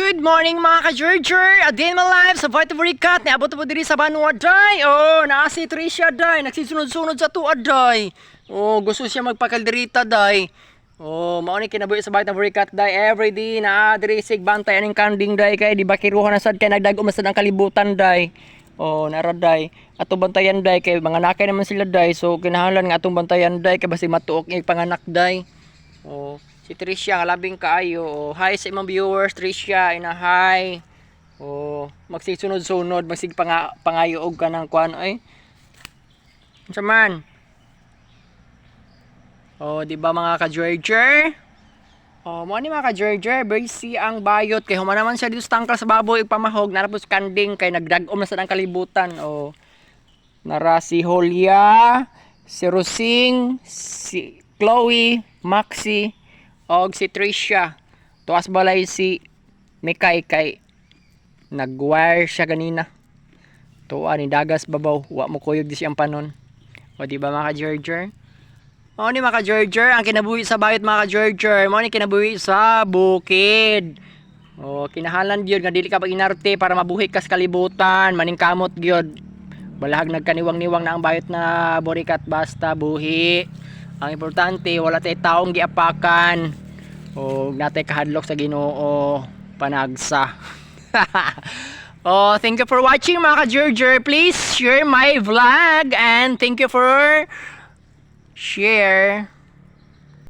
Good morning mga ka-Georger! A day in my life sa Vitamin Cat. Niabot po diri sa Banua day. Oh, naa si Tricia day. Nagsisunod-sunod sa tuwa day. Oh, gusto siya magpakalderita day. Oh, mao ni kinabuhi sa Vitamin Cat day. Every day naa diri sig bantay aning kanding day kay di ba kiruhan na sad kay nagdag umasad ang kalibutan day. Oh, nara day. Ato bantayan day kay mga nakay naman sila day. So kinahanglan nga atong bantayan day kay basi matuok ing panganak day. Oh, si Tricia nga labing kaayo. Oh, hi sa imong viewers, Tricia, ina hi. Oh, magsisunod-sunod, magsig pangayo og kanang kuan ay. Unsa man? Oh, di ba mga ka-Georger? Oh, mo ni mga ka-Georger, busy ang bayot kay human naman siya dito sa tangkal sa baboy ug pamahog, narapos kanding kay nagdag-om na sa ang kalibutan. Oh. Nara si Julia, si Rosing, si Chloe, Maxi, og si Tricia. Tuwas balay si Mikay kay nag-wire siya ganina. Tuwa ni dagas babaw, wa mo kuyog di siyang panon. O di ba mga ka-Georger? Mao ni mga ka-Georger, ang kinabuhi sa bayot mga ka-Georger, mao ni kinabuhi sa bukid. O kinahanglan gyud nga dili ka pag-inarte para mabuhi ka sa kalibutan, maningkamot gyud. Balahag nagkaniwang-niwang na ang bayot na borikat basta buhi. Ang importante wala tay taong giapakan o natay kahadlok sa Ginoo panagsa. Oh, thank you for watching mga ka-Georger. Please share my vlog and thank you for share